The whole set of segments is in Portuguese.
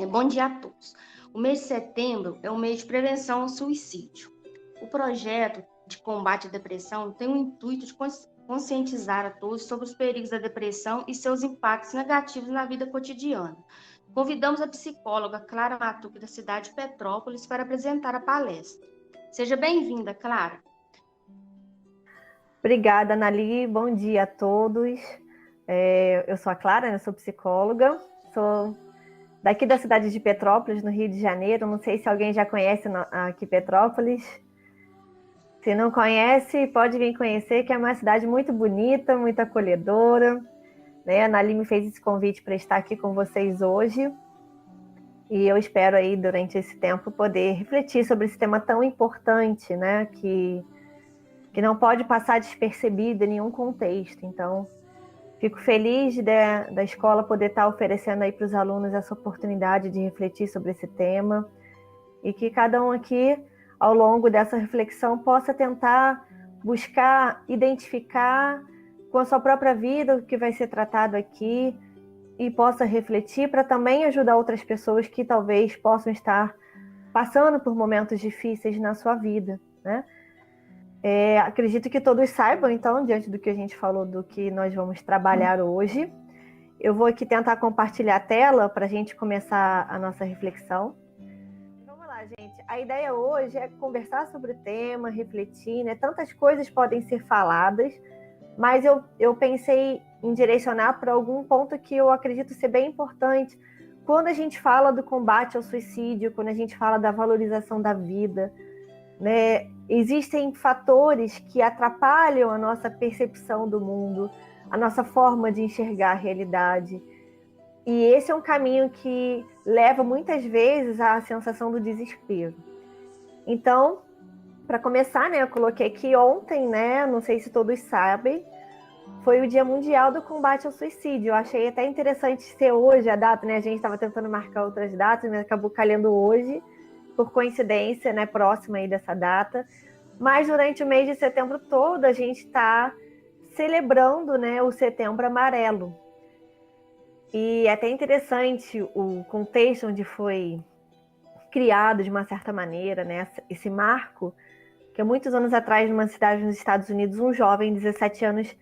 Bom dia a todos. O mês de setembro é o mês de prevenção ao suicídio. O projeto de combate à depressão tem o intuito de conscientizar a todos sobre os perigos da depressão e seus impactos negativos na vida cotidiana. Convidamos a psicóloga Clara Matuque, da cidade de Petrópolis, para apresentar a palestra. Seja bem-vinda, Clara. Obrigada, Anali. Bom dia a todos. Eu sou a Clara, sou psicóloga, sou daqui da cidade de Petrópolis, no Rio de Janeiro. Não sei se alguém já conhece aqui Petrópolis. Se não conhece, pode vir conhecer, que é uma cidade muito bonita, muito acolhedora. A Anali me fez esse convite para estar aqui com vocês hoje. E eu espero aí, durante esse tempo, poder refletir sobre esse tema tão importante, né? Que não pode passar despercebido em nenhum contexto. Então, fico feliz da escola poder estar oferecendo aí para os alunos essa oportunidade de refletir sobre esse tema e que cada um aqui, ao longo dessa reflexão, possa tentar buscar identificar com a sua própria vida o que vai ser tratado aqui e possa refletir para também ajudar outras pessoas que talvez possam estar passando por momentos difíceis na sua vida, né? Acredito que todos saibam, então, diante do que a gente falou, do que nós vamos trabalhar hoje. Eu vou aqui tentar compartilhar a tela para a gente começar a nossa reflexão. Vamos lá, gente. A ideia hoje é conversar sobre o tema, refletir, né? Tantas coisas podem ser faladas, mas eu pensei em direcionar para algum ponto que eu acredito ser bem importante. Quando a gente fala do combate ao suicídio, quando a gente fala da valorização da vida, né? Existem fatores que atrapalham a nossa percepção do mundo, a nossa forma de enxergar a realidade. E esse é um caminho que leva muitas vezes à sensação do desespero. Então, para começar, eu coloquei aqui ontem, não sei se todos sabem, foi o Dia Mundial do Combate ao Suicídio. Eu achei até interessante ser hoje a data, A gente estava tentando marcar outras datas, mas acabou calhando hoje, por coincidência, próxima aí dessa data. Mas durante o mês de setembro todo, a gente está celebrando, o Setembro Amarelo. E é até interessante o contexto onde foi criado, de uma certa maneira, esse marco, que há muitos anos atrás, numa cidade nos Estados Unidos, um jovem de 17 anos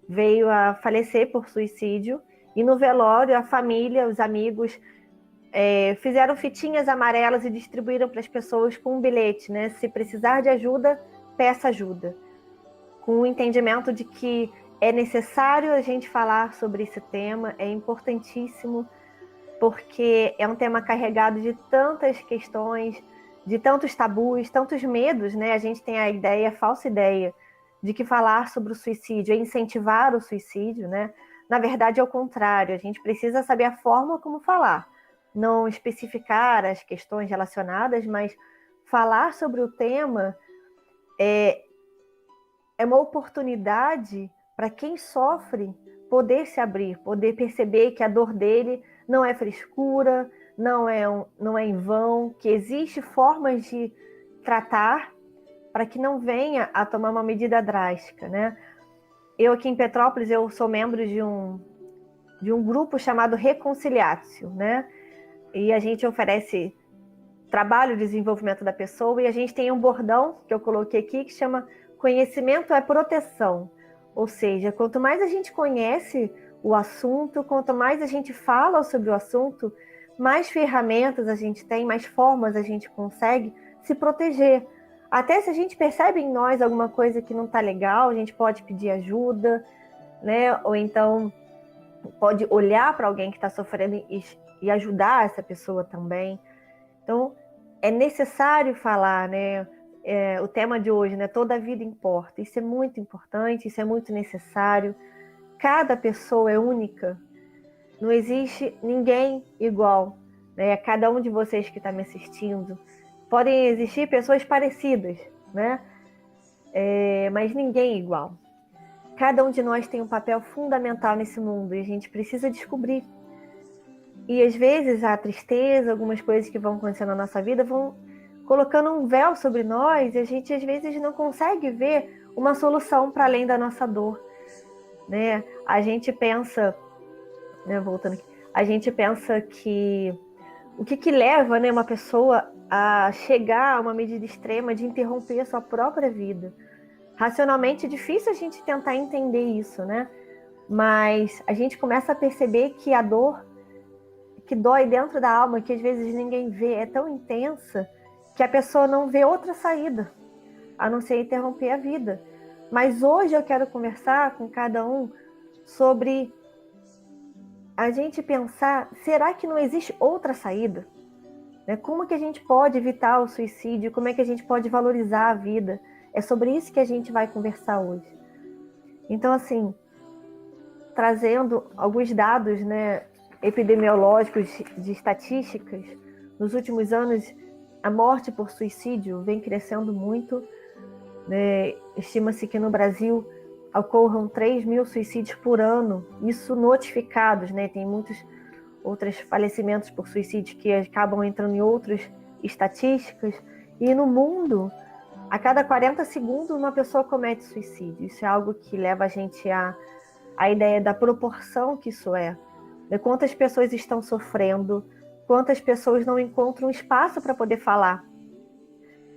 veio a falecer por suicídio, e no velório, a família, os amigos, fizeram fitinhas amarelas e distribuíram para as pessoas com um bilhete, se precisar de ajuda, peça ajuda, com o entendimento de que é necessário a gente falar sobre esse tema, é importantíssimo, porque é um tema carregado de tantas questões, de tantos tabus, tantos medos, A gente tem a falsa ideia, de que falar sobre o suicídio é incentivar o suicídio, Na verdade, é o contrário, a gente precisa saber a forma como falar, não especificar as questões relacionadas, mas falar sobre o tema é uma oportunidade para quem sofre poder se abrir, poder perceber que a dor dele não é frescura, não é em vão, que existe formas de tratar para que não venha a tomar uma medida drástica, Eu aqui em Petrópolis, eu sou membro de um grupo chamado Reconciliatio, E a gente oferece trabalho de desenvolvimento da pessoa e a gente tem um bordão que eu coloquei aqui que chama conhecimento é proteção. Ou seja, quanto mais a gente conhece o assunto, quanto mais a gente fala sobre o assunto, mais ferramentas a gente tem, mais formas a gente consegue se proteger. Até se a gente percebe em nós alguma coisa que não está legal, a gente pode pedir ajuda, Ou então pode olhar para alguém que está sofrendo e ajudar essa pessoa também. Então, é necessário falar, o tema de hoje, toda a vida importa. Isso é muito importante, isso é muito necessário. Cada pessoa é única. Não existe ninguém igual, Cada um de vocês que está me assistindo. Podem existir pessoas parecidas, mas ninguém é igual. Cada um de nós tem um papel fundamental nesse mundo e a gente precisa descobrir. E às vezes a tristeza, algumas coisas que vão acontecendo na nossa vida vão colocando um véu sobre nós e a gente às vezes não consegue ver uma solução para além da nossa dor, A gente pensa, voltando aqui, a gente pensa que o que leva, né, uma pessoa a chegar a uma medida extrema de interromper a sua própria vida. Racionalmente é difícil a gente tentar entender isso, né? Mas a gente começa a perceber que a dor que dói dentro da alma, que às vezes ninguém vê, é tão intensa que a pessoa não vê outra saída, a não ser interromper a vida. Mas hoje eu quero conversar com cada um sobre a gente pensar, será que não existe outra saída? Como que a gente pode evitar o suicídio? Como é que a gente pode valorizar a vida? É sobre isso que a gente vai conversar hoje. Então, assim, trazendo alguns dados, né, epidemiológicos de estatísticas, nos últimos anos a morte por suicídio vem crescendo muito, né? Estima-se que no Brasil ocorram 3 mil suicídios por ano, isso notificados, né? Tem muitos outros falecimentos por suicídio que acabam entrando em outras estatísticas, e no mundo, a cada 40 segundos uma pessoa comete suicídio. Isso é algo que leva a gente a ideia da proporção que isso é, de quantas pessoas estão sofrendo, quantas pessoas não encontram espaço para poder falar.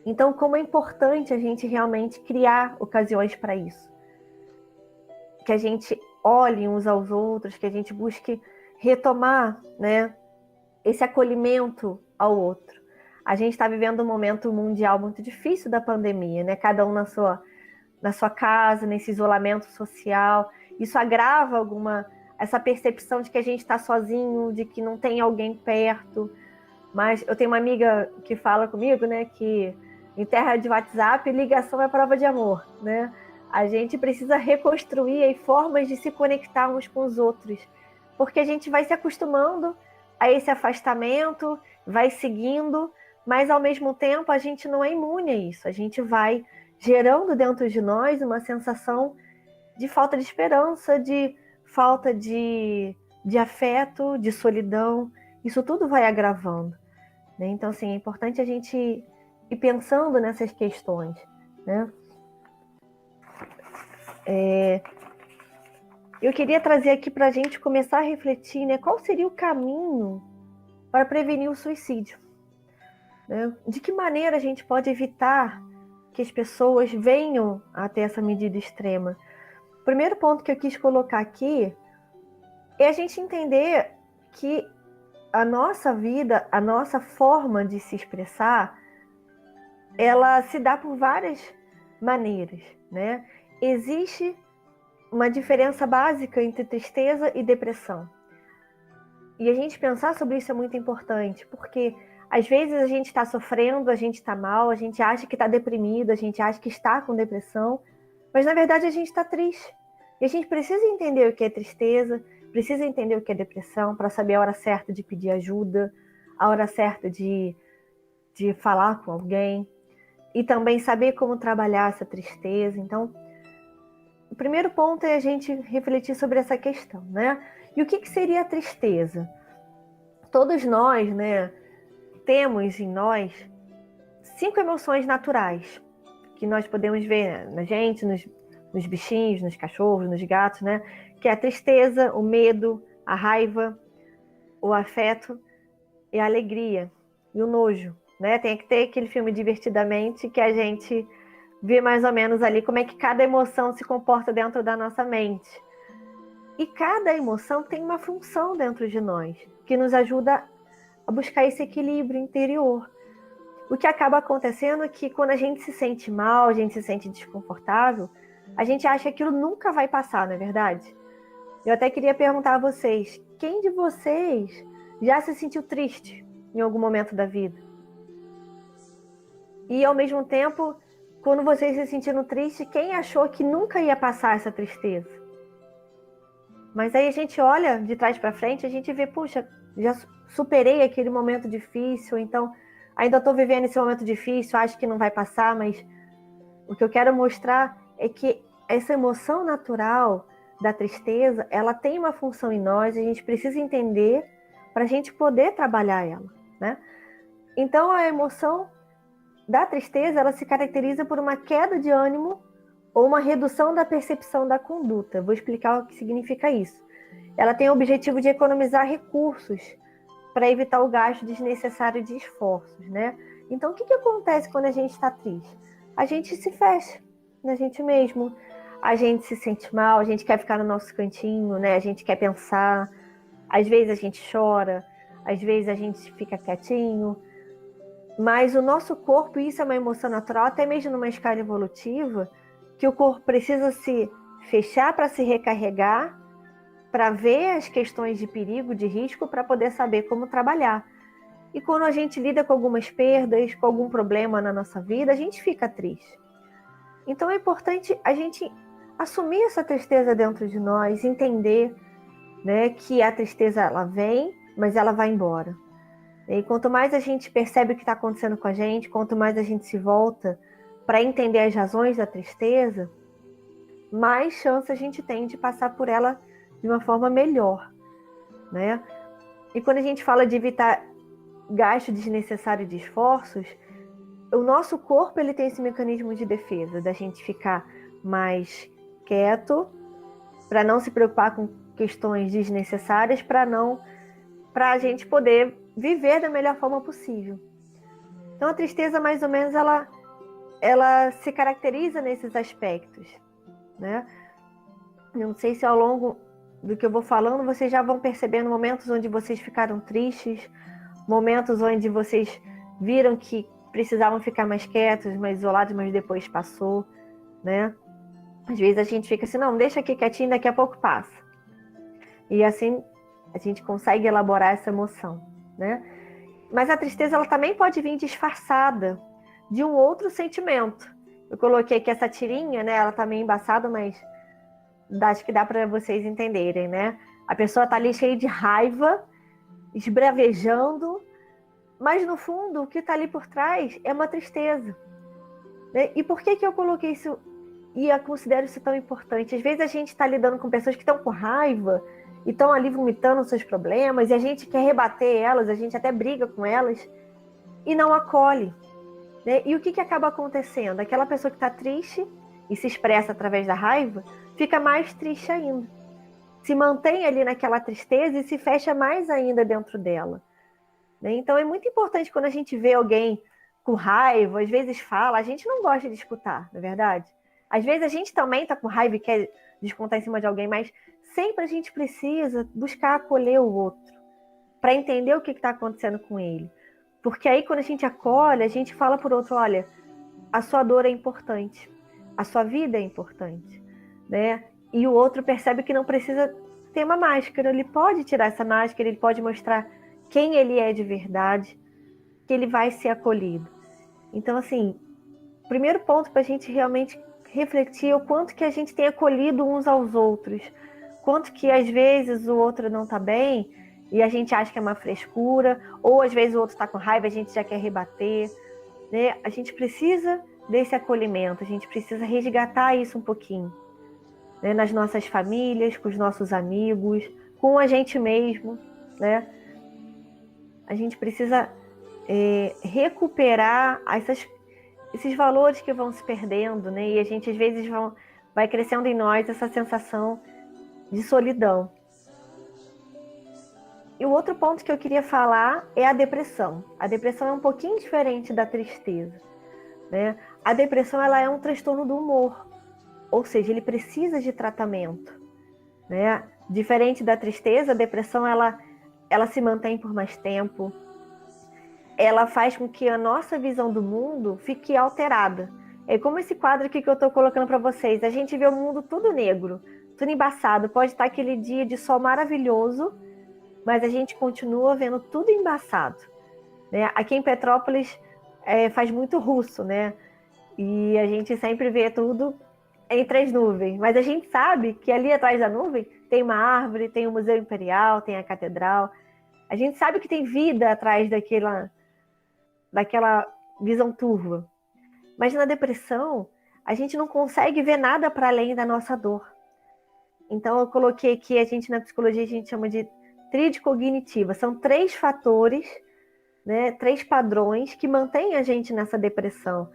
Então, como é importante a gente realmente criar ocasiões para isso. Que a gente olhe uns aos outros, que a gente busque retomar, né, esse acolhimento ao outro. A gente está vivendo um momento mundial muito difícil da pandemia, né? Cada um na sua casa, nesse isolamento social. Isso agrava essa percepção de que a gente está sozinho, de que não tem alguém perto. Mas eu tenho uma amiga que fala comigo, né, que em terra de WhatsApp, ligação é prova de amor, né? A gente precisa reconstruir aí formas de se conectar uns com os outros, porque a gente vai se acostumando a esse afastamento, vai seguindo, mas ao mesmo tempo a gente não é imune a isso. A gente vai gerando dentro de nós uma sensação de falta de esperança, de falta de afeto, de solidão. Isso tudo vai agravando, né? Então, assim, é importante a gente ir pensando nessas questões, né? Eu queria trazer aqui para a gente começar a refletir, né, qual seria o caminho para prevenir o suicídio, né? De que maneira a gente pode evitar que as pessoas venham a ter essa medida extrema? O primeiro ponto que eu quis colocar aqui é a gente entender que a nossa vida, a nossa forma de se expressar, ela se dá por várias maneiras, né? Existe uma diferença básica entre tristeza e depressão. E a gente pensar sobre isso é muito importante, porque às vezes a gente está sofrendo, a gente está mal, a gente acha que está deprimido, a gente acha que está com depressão, mas na verdade a gente está triste. E a gente precisa entender o que é tristeza, precisa entender o que é depressão, para saber a hora certa de pedir ajuda, a hora certa de falar com alguém, e também saber como trabalhar essa tristeza. Então, o primeiro ponto é a gente refletir sobre essa questão, né? E o que seria a tristeza? Todos nós, né, temos em nós 5 emoções naturais que nós podemos ver na gente, nos bichinhos, nos cachorros, nos gatos, né? Que é a tristeza, o medo, a raiva, o afeto e a alegria e o nojo, né? Tem que ter aquele filme Divertidamente que a gente vê mais ou menos ali como é que cada emoção se comporta dentro da nossa mente. E cada emoção tem uma função dentro de nós, que nos ajuda a buscar esse equilíbrio interior. O que acaba acontecendo é que quando a gente se sente mal, a gente se sente desconfortável, a gente acha que aquilo nunca vai passar, não é verdade? Eu até queria perguntar a vocês, quem de vocês já se sentiu triste em algum momento da vida? E ao mesmo tempo, quando vocês se sentiram tristes, quem achou que nunca ia passar essa tristeza? Mas aí a gente olha de trás para frente, a gente vê, puxa, já superei aquele momento difícil, então ainda estou vivendo esse momento difícil, acho que não vai passar, mas o que eu quero mostrar é que essa emoção natural da tristeza, ela tem uma função em nós, a gente precisa entender para a gente poder trabalhar ela, né? Então a emoção da tristeza, ela se caracteriza por uma queda de ânimo ou uma redução da percepção da conduta. Vou explicar o que significa isso. Ela tem o objetivo de economizar recursos para evitar o gasto desnecessário de esforços, né? Então, o que acontece quando a gente está triste? A gente se fecha na gente mesmo, a gente se sente mal, a gente quer ficar no nosso cantinho, né? A gente quer pensar, às vezes a gente chora, às vezes a gente fica quietinho, mas o nosso corpo, isso é uma emoção natural, até mesmo numa escala evolutiva, que o corpo precisa se fechar para se recarregar, para ver as questões de perigo, de risco, para poder saber como trabalhar. E quando a gente lida com algumas perdas, com algum problema na nossa vida, a gente fica triste. Então é importante a gente assumir essa tristeza dentro de nós, entender, né, que a tristeza ela vem, mas ela vai embora. E quanto mais a gente percebe o que está acontecendo com a gente, quanto mais a gente se volta para entender as razões da tristeza, mais chance a gente tem de passar por ela de uma forma melhor, né? E quando a gente fala de evitar gasto desnecessário de esforços, o nosso corpo ele tem esse mecanismo de defesa, da gente ficar mais quieto, para não se preocupar com questões desnecessárias, para a gente poder viver da melhor forma possível. Então a tristeza, mais ou menos, ela se caracteriza nesses aspectos, né? Eu não sei se ao longo do que eu vou falando, vocês já vão percebendo momentos onde vocês ficaram tristes, momentos onde vocês viram que precisavam ficar mais quietos, mais isolados, mas depois passou, né? Às vezes a gente fica assim, não, deixa aqui quietinho, daqui a pouco passa. E assim a gente consegue elaborar essa emoção, né? Mas a tristeza ela também pode vir disfarçada de um outro sentimento. Eu coloquei aqui essa tirinha, né? Ela tá meio embaçada, mas acho que dá para vocês entenderem, né? A pessoa tá ali cheia de raiva, esbravejando, mas no fundo o que tá ali por trás é uma tristeza, né? E por que eu coloquei isso e eu considero isso tão importante? Às vezes a gente está lidando com pessoas que estão com raiva e estão ali vomitando seus problemas, e a gente quer rebater elas, a gente até briga com elas e não acolhe, né? E o que acaba acontecendo? Aquela pessoa que está triste e se expressa através da raiva fica mais triste ainda. Se mantém ali naquela tristeza e se fecha mais ainda dentro dela, né? Então é muito importante quando a gente vê alguém com raiva, às vezes fala, a gente não gosta de escutar, não é verdade? Às vezes a gente também está com raiva e quer descontar em cima de alguém, mas sempre a gente precisa buscar acolher o outro, para entender o que está acontecendo com ele. Porque aí quando a gente acolhe, a gente fala para o outro, olha, a sua dor é importante, a sua vida é importante, né? E o outro percebe que não precisa ter uma máscara, ele pode tirar essa máscara, ele pode mostrar quem ele é de verdade, que ele vai ser acolhido. Então, assim, o primeiro ponto para a gente realmente refletir é o quanto que a gente tem acolhido uns aos outros, quanto que às vezes o outro não está bem e a gente acha que é uma frescura, ou às vezes o outro está com raiva, a gente já quer rebater, né? A gente precisa desse acolhimento, a gente precisa resgatar isso um pouquinho, né? Nas nossas famílias, com os nossos amigos, com a gente mesmo, né? A gente precisa recuperar esses valores que vão se perdendo, né? E a gente às vezes vai crescendo em nós essa sensação de solidão. E o outro ponto que eu queria falar é a depressão. A depressão é um pouquinho diferente da tristeza, né? A depressão ela é um transtorno do humor, ou seja, ele precisa de tratamento, né? Diferente da tristeza, a depressão ela se mantém por mais tempo, ela faz com que a nossa visão do mundo fique alterada. É como esse quadro aqui que eu estou colocando para vocês. A gente vê o mundo tudo negro, tudo embaçado. Pode estar aquele dia de sol maravilhoso, mas a gente continua vendo tudo embaçado, né? Aqui em Petrópolis faz muito russo, né? E a gente sempre vê tudo entre as nuvens. Mas a gente sabe que ali atrás da nuvem tem uma árvore, tem o Museu Imperial, tem a Catedral. A gente sabe que tem vida atrás daquela visão turva. Mas na depressão, a gente não consegue ver nada para além da nossa dor. Então eu coloquei aqui, na psicologia a gente chama de tríade cognitiva. São 3 fatores, né, 3 padrões que mantêm a gente nessa depressão.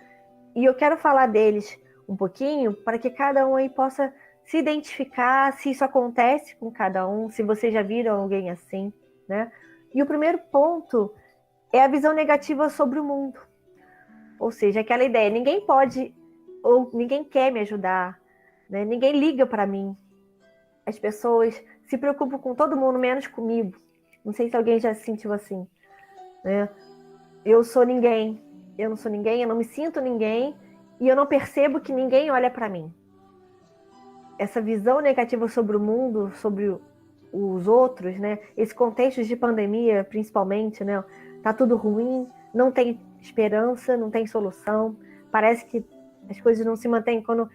E eu quero falar deles um pouquinho para que cada um aí possa se identificar, se isso acontece com cada um, se vocês já viram alguém assim, né? E o primeiro ponto é a visão negativa sobre o mundo. Ou seja, aquela ideia, ninguém pode ou ninguém quer me ajudar, né? Ninguém liga para mim. As pessoas se preocupam com todo mundo, menos comigo. Não sei se alguém já se sentiu assim, né? Eu sou ninguém, eu não sou ninguém, eu não me sinto ninguém e eu não percebo que ninguém olha para mim. Essa visão negativa sobre o mundo, sobre os outros, né? Esse contexto de pandemia, principalmente, né? Tá tudo ruim, não tem esperança, não tem solução. Parece que as coisas não se mantêm. Quando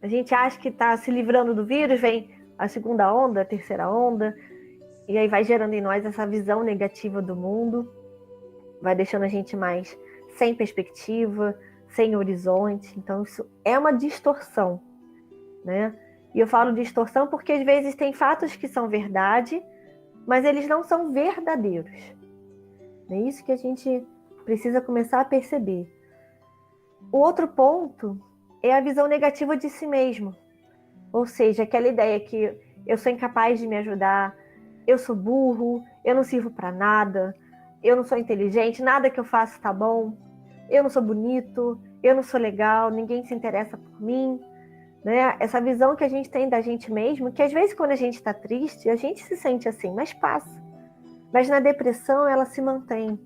a gente acha que está se livrando do vírus, vem a segunda onda, a terceira onda, e aí vai gerando em nós essa visão negativa do mundo, vai deixando a gente mais sem perspectiva, sem horizonte. Então isso é uma distorção, né? E eu falo distorção porque às vezes tem fatos que são verdade, mas eles não são verdadeiros. É isso que a gente precisa começar a perceber. O outro ponto é a visão negativa de si mesmo. Ou seja, aquela ideia que eu sou incapaz de me ajudar, eu sou burro, eu não sirvo para nada, eu não sou inteligente, nada que eu faço está bom, eu não sou bonito, eu não sou legal, ninguém se interessa por mim. Né? Essa visão que a gente tem da gente mesmo, que às vezes quando a gente está triste, a gente se sente assim, mas passa. Mas na depressão ela se mantém.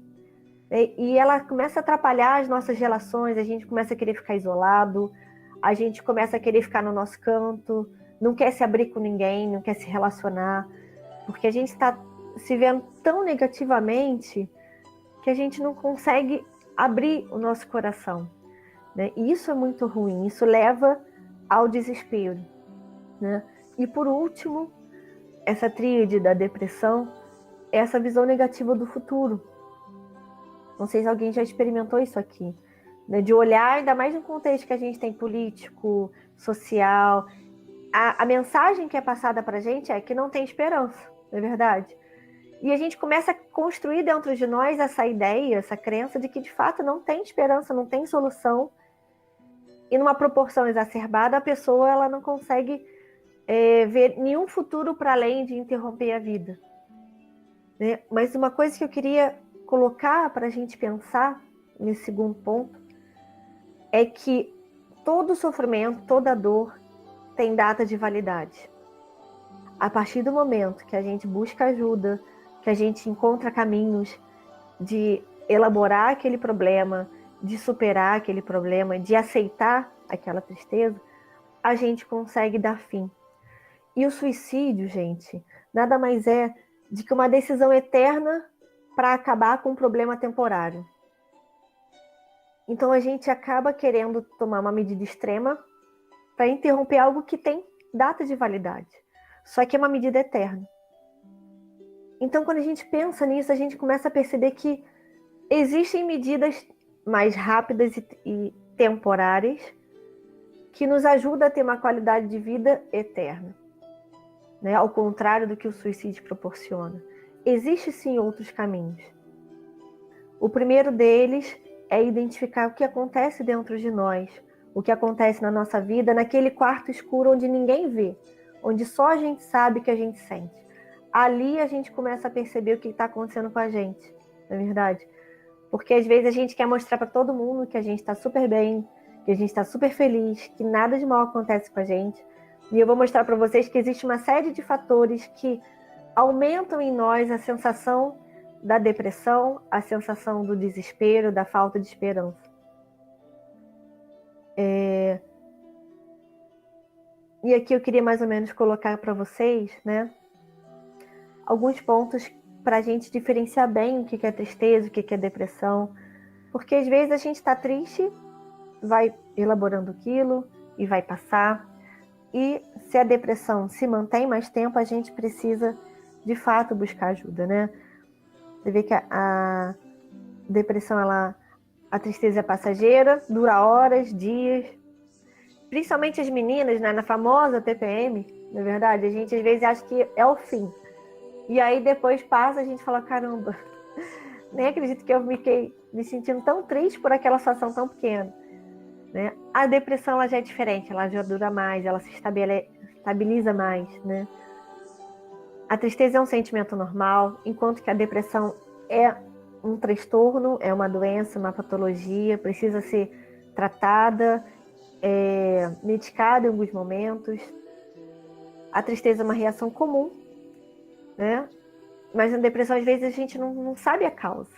E ela começa a atrapalhar as nossas relações, a gente começa a querer ficar isolado, a gente começa a querer ficar no nosso canto, não quer se abrir com ninguém, não quer se relacionar, porque a gente está se vendo tão negativamente que a gente não consegue abrir o nosso coração. Né? E isso é muito ruim, isso leva ao desespero. Né? E por último, essa tríade da depressão é essa visão negativa do futuro. Não sei se alguém já experimentou isso aqui, né? De olhar, ainda mais no contexto que a gente tem político, social, a mensagem que é passada para a gente é que não tem esperança, não é verdade? E a gente começa a construir dentro de nós essa ideia, essa crença de que de fato não tem esperança, não tem solução. E numa proporção exacerbada, a pessoa ela não consegue ver nenhum futuro para além de interromper a vida. Né? Mas uma coisa que eu queria colocar para a gente pensar nesse segundo ponto é que todo sofrimento, toda dor tem data de validade. A partir do momento que a gente busca ajuda, que a gente encontra caminhos de elaborar aquele problema, de superar aquele problema, de aceitar aquela tristeza, a gente consegue dar fim. E o suicídio, gente, nada mais é de que uma decisão eterna para acabar com um problema temporário. Então a gente acaba querendo tomar uma medida extrema para interromper algo que tem data de validade. Só que é uma medida eterna. Então quando a gente pensa nisso, a gente começa a perceber que existem medidas mais rápidas e temporárias que nos ajudam a ter uma qualidade de vida eterna. Né? Ao contrário do que o suicídio proporciona. Existem sim outros caminhos. O primeiro deles é identificar o que acontece dentro de nós, o que acontece na nossa vida, naquele quarto escuro onde ninguém vê, onde só a gente sabe que a gente sente. Ali a gente começa a perceber o que está acontecendo com a gente, não é verdade? Porque às vezes a gente quer mostrar para todo mundo que a gente está super bem, que a gente está super feliz, que nada de mal acontece com a gente. E eu vou mostrar para vocês que existe uma série de fatores que aumentam em nós a sensação da depressão, a sensação do desespero, da falta de esperança. E aqui eu queria mais ou menos colocar para vocês, né, alguns pontos para a gente diferenciar bem o que é tristeza, o que é depressão. Porque às vezes a gente está triste, vai elaborando aquilo e vai passar. E se a depressão se mantém mais tempo, a gente precisa, de fato, buscar ajuda, né? Você vê que a depressão, a tristeza é passageira, dura horas, dias. Principalmente as meninas, né, na famosa TPM, na verdade, a gente às vezes acha que é o fim. E aí depois passa, a gente fala, caramba, nem acredito que eu fiquei me sentindo tão triste por aquela situação tão pequena. Né? A depressão ela já é diferente, ela já dura mais, ela se estabiliza mais, né? A tristeza é um sentimento normal, enquanto que a depressão é um transtorno, é uma doença, uma patologia, precisa ser tratada, medicada em alguns momentos. A tristeza é uma reação comum, né? Mas na depressão, às vezes, a gente não sabe a causa,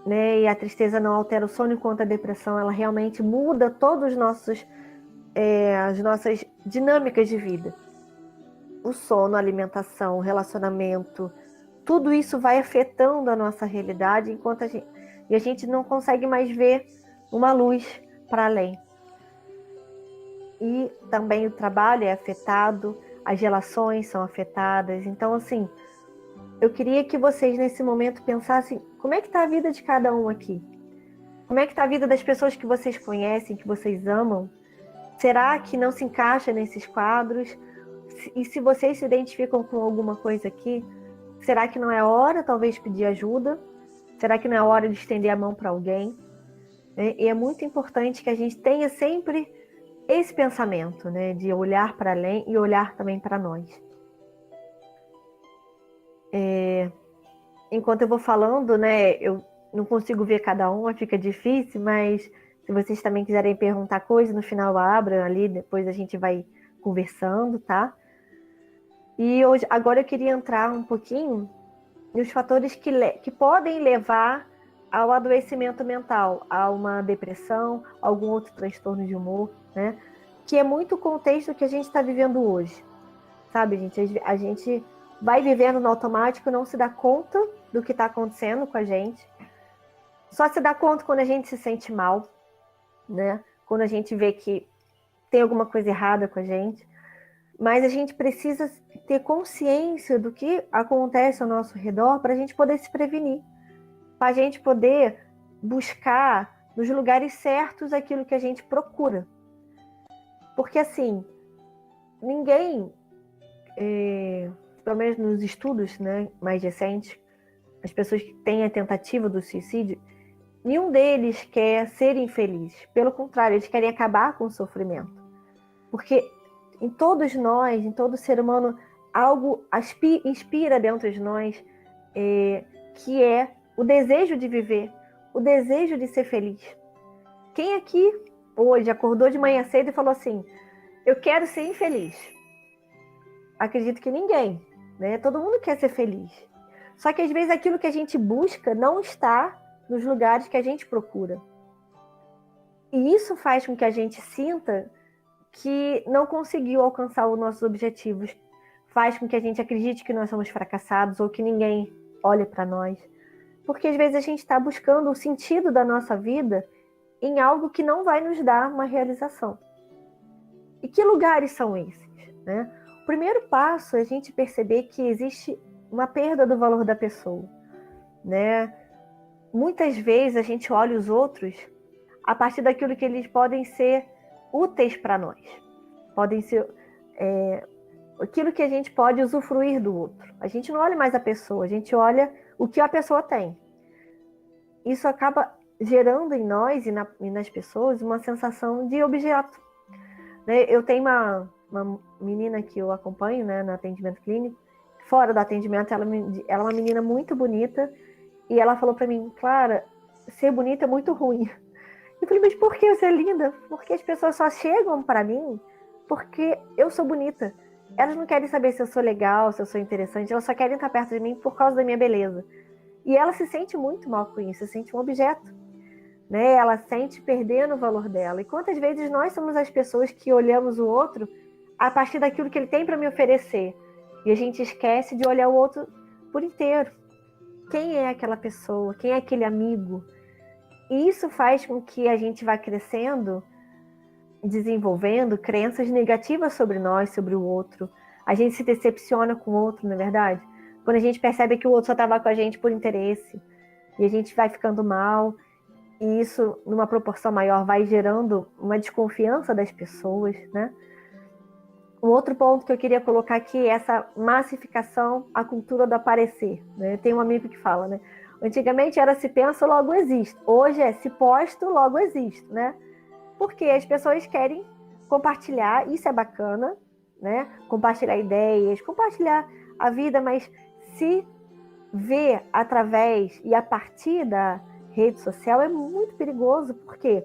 né? E a tristeza não altera o sono, enquanto a depressão, ela realmente muda todos os nossos, as nossas dinâmicas de vida. O sono, a alimentação, o relacionamento, tudo isso vai afetando a nossa realidade, enquanto a gente não consegue mais ver uma luz para além. E também o trabalho é afetado, as relações são afetadas. Então, assim, eu queria que vocês, nesse momento, pensassem como é que está a vida de cada um aqui? Como é que está a vida das pessoas que vocês conhecem, que vocês amam? Será que não se encaixa nesses quadros? E se vocês se identificam com alguma coisa aqui, será que não é hora, talvez, pedir ajuda? Será que não é hora de estender a mão para alguém? E é muito importante que a gente tenha sempre esse pensamento, né, de olhar para além e olhar também para nós. Enquanto eu vou falando, né, eu não consigo ver cada uma, fica difícil, mas se vocês também quiserem perguntar coisa, no final abra ali, depois a gente vai conversando, tá? E hoje, agora eu queria entrar um pouquinho nos fatores que podem levar ao adoecimento mental, a uma depressão, algum outro transtorno de humor, né? Que é muito o contexto que a gente está vivendo hoje, sabe, gente? A gente vai vivendo no automático, não se dá conta do que está acontecendo com a gente. Só se dá conta quando a gente se sente mal, né? Quando a gente vê que tem alguma coisa errada com a gente. Mas a gente precisa ter consciência do que acontece ao nosso redor para a gente poder se prevenir, para a gente poder buscar nos lugares certos aquilo que a gente procura. Porque, assim, ninguém, pelo menos nos estudos, né, mais recentes, as pessoas que têm a tentativa do suicídio, nenhum deles quer ser infeliz. Pelo contrário, eles querem acabar com o sofrimento. Porque em todos nós, em todo ser humano, algo inspira dentro de nós, que é o desejo de viver, o desejo de ser feliz. Quem aqui hoje acordou de manhã cedo e falou assim, eu quero ser infeliz? Acredito que ninguém, né? Todo mundo quer ser feliz. Só que às vezes aquilo que a gente busca não está nos lugares que a gente procura. E isso faz com que a gente sinta que não conseguiu alcançar os nossos objetivos. Faz com que a gente acredite que nós somos fracassados ou que ninguém olha para nós. Porque às vezes a gente está buscando o sentido da nossa vida em algo que não vai nos dar uma realização. E que lugares são esses, né? O primeiro passo é a gente perceber que existe uma perda do valor da pessoa, né? Muitas vezes a gente olha os outros a partir daquilo que eles podem ser úteis para nós. Podem ser aquilo que a gente pode usufruir do outro. A gente não olha mais a pessoa, a gente olha o que a pessoa tem. Isso acaba gerando em nós e nas pessoas uma sensação de objeto. Né? Eu tenho uma menina que eu acompanho, né, no atendimento clínico. Fora do atendimento, ela é uma menina muito bonita. E ela falou para mim, Clara, ser bonita é muito ruim. Eu falei, mas por que você é linda? Porque as pessoas só chegam para mim porque eu sou bonita. Elas não querem saber se eu sou legal, se eu sou interessante. Elas só querem estar perto de mim por causa da minha beleza. E ela se sente muito mal com isso, se sente um objeto. Né? Ela sente perdendo o valor dela. E quantas vezes nós somos as pessoas que olhamos o outro a partir daquilo que ele tem para me oferecer. E a gente esquece de olhar o outro por inteiro. Quem é aquela pessoa? Quem é aquele amigo? E isso faz com que a gente vá crescendo, desenvolvendo crenças negativas sobre nós, sobre o outro. A gente se decepciona com o outro, não é verdade? Quando a gente percebe que o outro só estava com a gente por interesse. E a gente vai ficando mal. E isso, numa proporção maior, vai gerando uma desconfiança das pessoas, né? Um outro ponto que eu queria colocar aqui é essa massificação, a cultura do aparecer. Né? Tem um amigo que fala, né? Antigamente era se pensa, logo existe. Hoje é se posto, logo existe, né? Porque as pessoas querem compartilhar, isso é bacana, né? Compartilhar ideias, compartilhar a vida, mas se ver através e a partir da rede social é muito perigoso, porque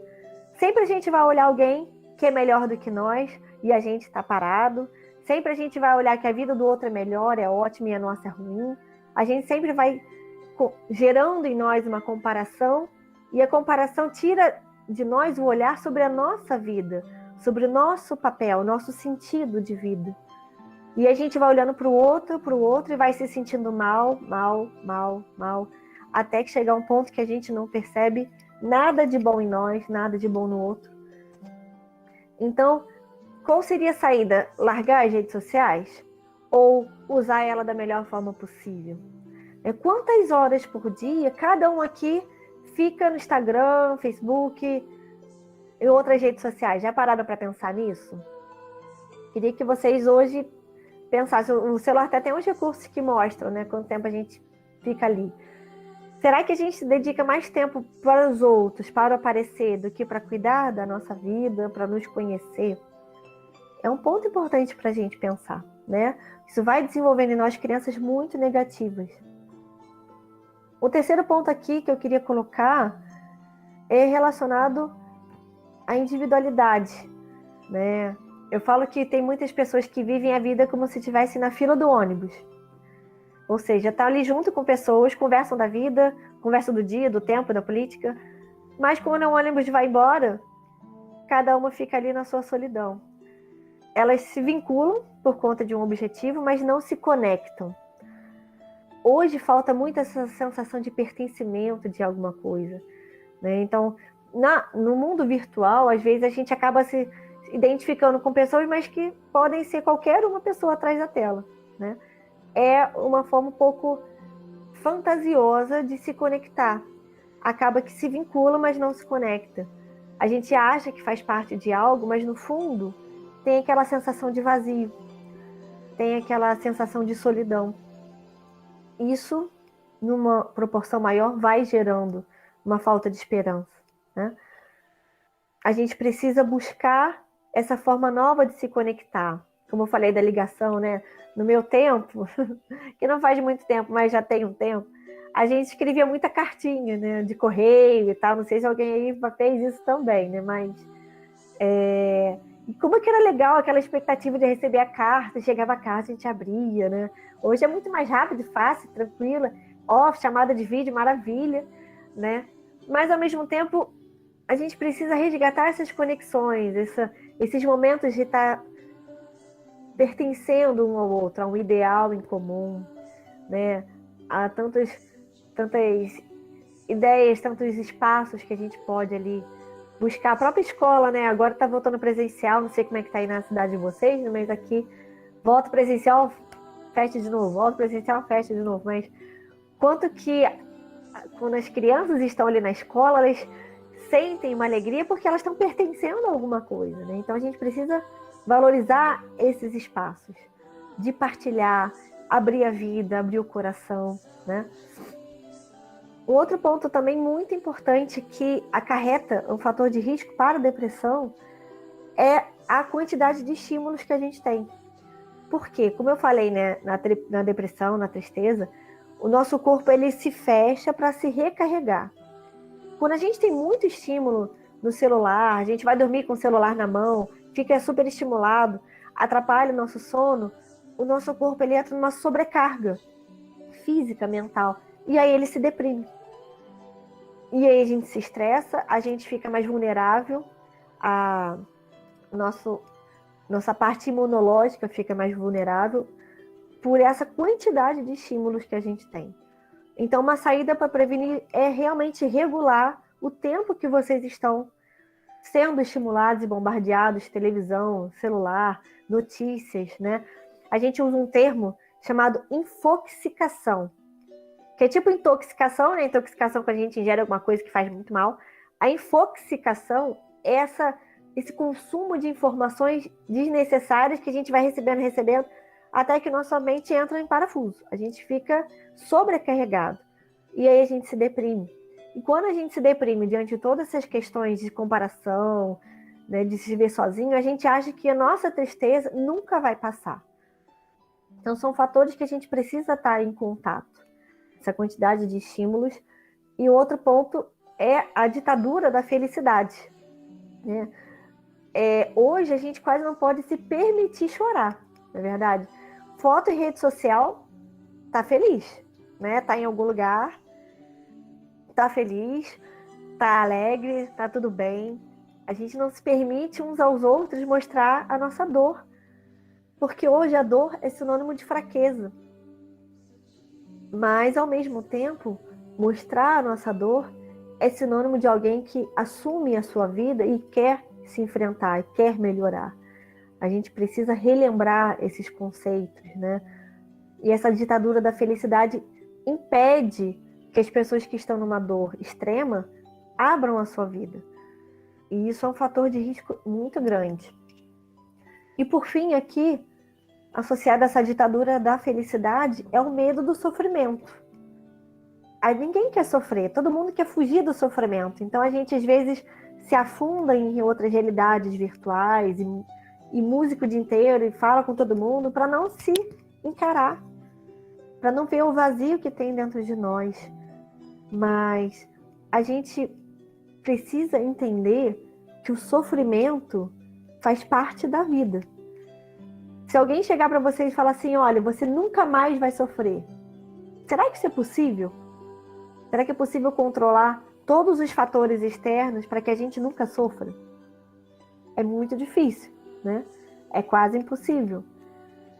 sempre a gente vai olhar alguém que é melhor do que nós e a gente está parado. Sempre a gente vai olhar que a vida do outro é melhor, é ótima e a nossa é ruim. A gente sempre vai gerando em nós uma comparação e a comparação tira de nós o olhar sobre a nossa vida, sobre o nosso papel, o nosso sentido de vida. E a gente vai olhando para o outro e vai se sentindo mal, até que chegar um ponto que a gente não percebe nada de bom em nós, nada de bom no outro. Então, qual seria a saída? Largar as redes sociais? Ou usar ela da melhor forma possível? Quantas horas por dia cada um aqui fica no Instagram, Facebook e outras redes sociais? Já pararam para pensar nisso? Queria que vocês hoje pensassem. O celular até tem uns recursos que mostram, né, quanto tempo a gente fica ali. Será que a gente dedica mais tempo para os outros, para aparecer, do que para cuidar da nossa vida, para nos conhecer? É um ponto importante para a gente pensar, né? Isso vai desenvolvendo em nós crianças muito negativas. O terceiro ponto aqui que eu queria colocar é relacionado à individualidade, né? Eu falo que tem muitas pessoas que vivem a vida como se estivessem na fila do ônibus. Ou seja, tá ali junto com pessoas, conversam da vida, conversam do dia, do tempo, da política, mas quando o ônibus vai embora, cada uma fica ali na sua solidão. Elas se vinculam por conta de um objetivo, mas não se conectam. Hoje falta muito essa sensação de pertencimento de alguma coisa, né? Então, no mundo virtual, às vezes a gente acaba se identificando com pessoas, mas que podem ser qualquer uma pessoa atrás da tela, né? É uma forma um pouco fantasiosa de se conectar. Acaba que se vincula, mas não se conecta. A gente acha que faz parte de algo, mas no fundo tem aquela sensação de vazio, tem aquela sensação de solidão. Isso, numa proporção maior, vai gerando uma falta de esperança, né? A gente precisa buscar essa forma nova de se conectar. Como eu falei da ligação, né? No meu tempo, que não faz muito tempo, mas já tem um tempo, a gente escrevia muita cartinha, né? De correio e tal. Não sei se alguém aí fez isso também, né? Mas como é que era legal aquela expectativa de receber a carta, chegava a carta, a gente abria, né? Hoje é muito mais rápido, fácil, tranquila. Chamada de vídeo, maravilha, né? Mas, ao mesmo tempo, a gente precisa resgatar essas conexões, esses momentos de estar pertencendo um ao outro, a um ideal em comum, né? Há tantas ideias, tantos espaços que a gente pode ali buscar. A própria escola, né? Agora está voltando presencial, não sei como é que está aí na cidade de vocês, mas aqui volta presencial, festa de novo, volta presencial, festa de novo. Mas quanto que, quando as crianças estão ali na escola, elas sentem uma alegria porque elas estão pertencendo a alguma coisa, né? Então a gente precisa valorizar esses espaços de partilhar, abrir a vida, abrir o coração, né? Um outro ponto também muito importante que acarreta um fator de risco para a depressão é a quantidade de estímulos que a gente tem. Por quê? Como eu falei, né, na depressão, na tristeza, o nosso corpo ele se fecha para se recarregar. Quando a gente tem muito estímulo no celular, a gente vai dormir com o celular na mão, fica super estimulado, atrapalha o nosso sono, o nosso corpo ele entra numa sobrecarga física, mental, e aí ele se deprime. E aí a gente se estressa, a gente fica mais vulnerável, nossa parte imunológica fica mais vulnerável por essa quantidade de estímulos que a gente tem. Então, uma saída para prevenir é realmente regular o tempo que vocês estão sendo estimulados e bombardeados, televisão, celular, notícias, né? A gente usa um termo chamado infoxicação, que é tipo intoxicação, né? Intoxicação quando a gente ingere alguma coisa que faz muito mal. A infoxicação é esse consumo de informações desnecessárias que a gente vai recebendo, até que nossa mente entra em parafuso. A gente fica sobrecarregado. E aí a gente se deprime. E quando a gente se deprime diante de todas essas questões de comparação, né, de se ver sozinho, a gente acha que a nossa tristeza nunca vai passar. Então, são fatores que a gente precisa estar em contato, essa quantidade de estímulos. E o outro ponto é a ditadura da felicidade, né? Hoje, a gente quase não pode se permitir chorar, não é verdade? Foto em rede social, tá feliz, né? Tá em algum lugar, tá feliz, tá alegre, tá tudo bem. A gente não se permite uns aos outros mostrar a nossa dor, porque hoje a dor é sinônimo de fraqueza. Mas, ao mesmo tempo, mostrar a nossa dor é sinônimo de alguém que assume a sua vida e quer se enfrentar, e quer melhorar. A gente precisa relembrar esses conceitos, né? E essa ditadura da felicidade impede que as pessoas que estão numa dor extrema abram a sua vida. E isso é um fator de risco muito grande. E por fim, aqui, associado a essa ditadura da felicidade, é o medo do sofrimento. Aí ninguém quer sofrer, todo mundo quer fugir do sofrimento. Então a gente às vezes se afunda em outras realidades virtuais e música o dia inteiro e fala com todo mundo para não se encarar, para não ver o vazio que tem dentro de nós. Mas a gente precisa entender que o sofrimento faz parte da vida. Se alguém chegar para você e falar assim, olha, você nunca mais vai sofrer, será que isso é possível? Será que é possível controlar todos os fatores externos para que a gente nunca sofra? É muito difícil, né? É quase impossível.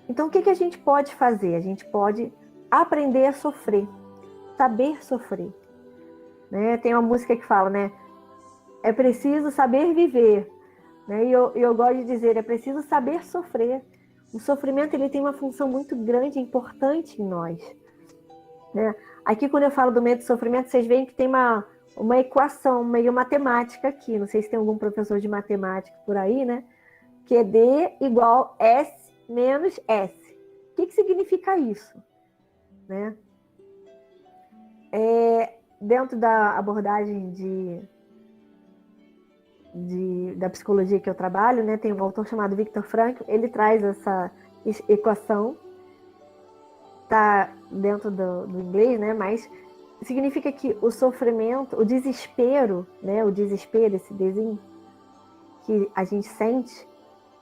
Então, o que a gente pode fazer? A gente pode aprender a sofrer, saber sofrer. Né? Tem uma música que fala, né? É preciso saber viver. Né? E eu gosto de dizer, é preciso saber sofrer. O sofrimento ele tem uma função muito grande e importante em nós. Né? Aqui, quando eu falo do medo do sofrimento, vocês veem que tem uma equação meio matemática aqui. Não sei se tem algum professor de matemática por aí, né? Que é D igual S menos S. O que significa isso? Né? Dentro da abordagem da psicologia que eu trabalho, né, tem um autor chamado Viktor Frankl, ele traz essa equação, tá dentro do inglês, né, mas significa que o sofrimento, o desespero, né, esse desenho que a gente sente,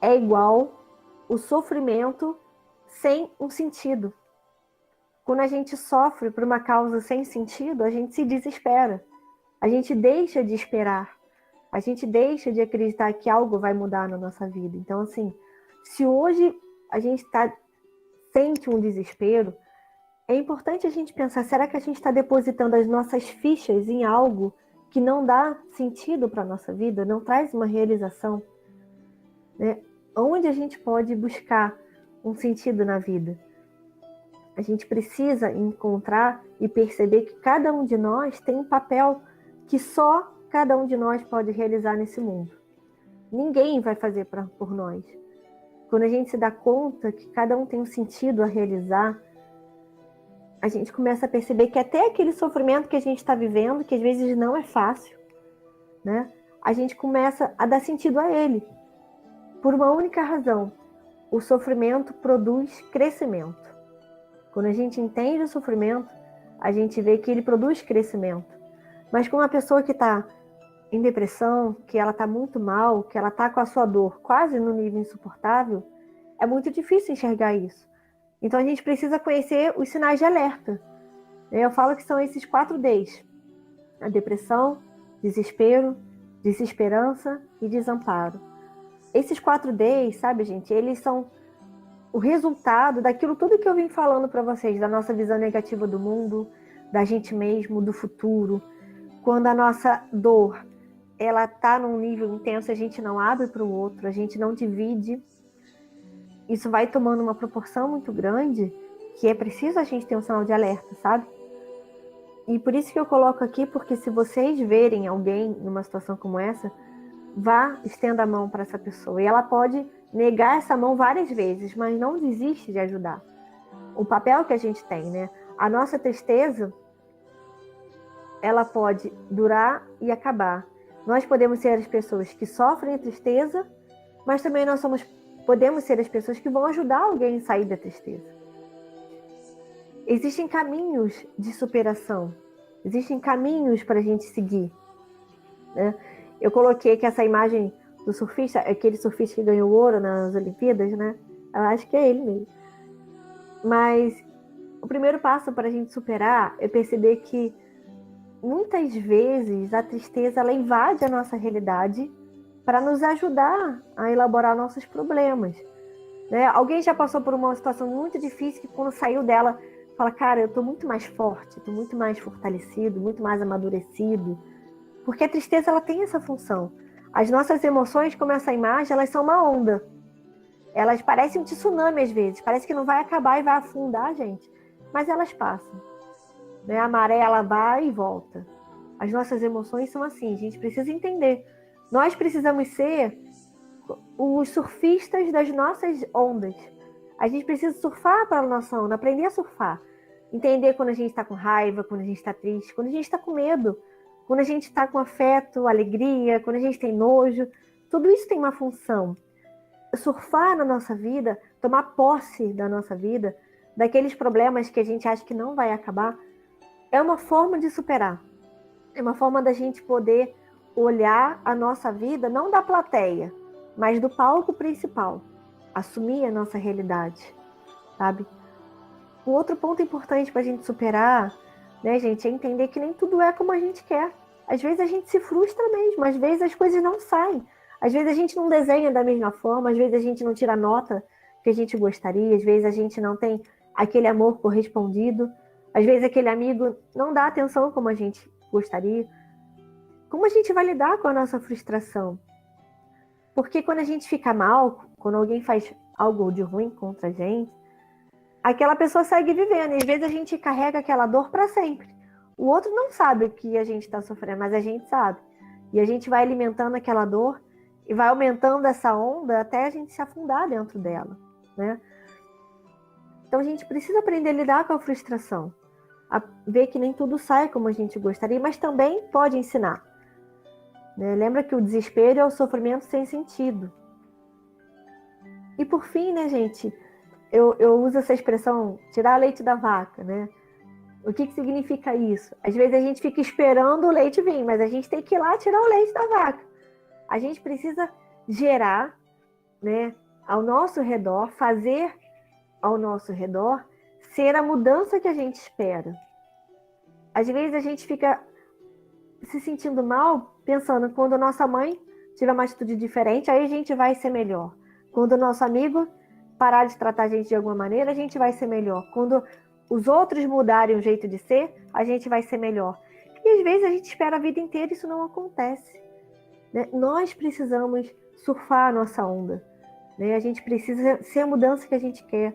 é igual o sofrimento sem um sentido. Quando a gente sofre por uma causa sem sentido, a gente se desespera. A gente deixa de esperar. A gente deixa de acreditar que algo vai mudar na nossa vida. Então, assim, se hoje a gente sente um desespero, é importante a gente pensar, será que a gente está depositando as nossas fichas em algo que não dá sentido para a nossa vida, não traz uma realização? Né? Onde a gente pode buscar um sentido na vida? A gente precisa encontrar e perceber que cada um de nós tem um papel que só cada um de nós pode realizar nesse mundo. Ninguém vai fazer por nós. Quando a gente se dá conta que cada um tem um sentido a realizar, a gente começa a perceber que até aquele sofrimento que a gente está vivendo, que às vezes não é fácil, né? A gente começa a dar sentido a ele. Por uma única razão: o sofrimento produz crescimento. Quando a gente entende o sofrimento, a gente vê que ele produz crescimento. Mas com uma pessoa que está em depressão, que ela está muito mal, que ela está com a sua dor quase no nível insuportável, é muito difícil enxergar isso. Então a gente precisa conhecer os sinais de alerta. Eu falo que são esses 4 Ds: a depressão, desespero, desesperança e desamparo. Esses 4 Ds, sabe, gente, eles são o resultado daquilo tudo que eu vim falando para vocês, da nossa visão negativa do mundo, da gente mesmo, do futuro. Quando a nossa dor ela está num nível intenso, a gente não abre para o outro, a gente não divide. Isso vai tomando uma proporção muito grande, que é preciso a gente ter um sinal de alerta, sabe? E por isso que eu coloco aqui, porque se vocês verem alguém numa situação como essa, vá, estenda a mão para essa pessoa. E ela pode negar essa mão várias vezes, mas não desiste de ajudar. O papel que a gente tem, né? A nossa tristeza, ela pode durar e acabar. Nós podemos ser as pessoas que sofrem a tristeza, mas também podemos ser as pessoas que vão ajudar alguém a sair da tristeza. existem caminhos de superação, existem caminhos para a gente seguir, né? Eu coloquei aqui essa imagem do surfista, aquele surfista que ganhou ouro nas Olimpíadas, né? Eu acho que é ele mesmo. Mas o primeiro passo para a gente superar é perceber que muitas vezes a tristeza ela invade a nossa realidade para nos ajudar a elaborar nossos problemas, né? Alguém já passou por uma situação muito difícil que quando saiu dela fala, cara, eu estou muito mais forte, estou muito mais fortalecido, muito mais amadurecido, porque a tristeza ela tem essa função. As nossas emoções, como essa imagem, elas são uma onda. Elas parecem um tsunami às vezes, parece que não vai acabar e vai afundar a gente, mas elas passam, né? A maré ela vai e volta. As nossas emoções são assim, a gente precisa entender. Nós precisamos ser os surfistas das nossas ondas. A gente precisa surfar para a nossa onda, aprender a surfar. Entender quando a gente está com raiva, quando a gente está triste, quando a gente está com medo, quando a gente está com afeto, alegria, quando a gente tem nojo. Tudo isso tem uma função. Surfar na nossa vida, tomar posse da nossa vida, daqueles problemas que a gente acha que não vai acabar, é uma forma de superar. É uma forma da gente poder olhar a nossa vida, não da plateia, mas do palco principal. Assumir a nossa realidade, sabe? Um outro ponto importante para a gente superar, né, gente, é entender que nem tudo é como a gente quer. Às vezes a gente se frustra mesmo, às vezes as coisas não saem. Às vezes a gente não desenha da mesma forma, às vezes a gente não tira a nota que a gente gostaria, às vezes a gente não tem aquele amor correspondido, às vezes aquele amigo não dá atenção como a gente gostaria. Como a gente vai lidar com a nossa frustração? Porque quando a gente fica mal, quando alguém faz algo de ruim contra a gente, aquela pessoa segue vivendo, e às vezes a gente carrega aquela dor para sempre. O outro não sabe o que a gente está sofrendo, mas a gente sabe. E a gente vai alimentando aquela dor e vai aumentando essa onda até a gente se afundar dentro dela, né? Então a gente precisa aprender a lidar com a frustração, a ver que nem tudo sai como a gente gostaria, mas também pode ensinar, né? Lembra que o desespero é o sofrimento sem sentido. E por fim, né, gente, eu uso essa expressão, tirar leite da vaca, né? O que significa isso? Às vezes a gente fica esperando o leite vir, mas a gente tem que ir lá tirar o leite da vaca. A gente precisa gerar, né, ao nosso redor, fazer ao nosso redor ser a mudança que a gente espera. Às vezes a gente fica se sentindo mal, pensando quando a nossa mãe tiver uma atitude diferente, aí a gente vai ser melhor. Quando o nosso amigo parar de tratar a gente de alguma maneira, a gente vai ser melhor. Quando os outros mudarem o jeito de ser, a gente vai ser melhor. E às vezes a gente espera a vida inteira e isso não acontece, né? Nós precisamos surfar a nossa onda, né? A gente precisa ser a mudança que a gente quer.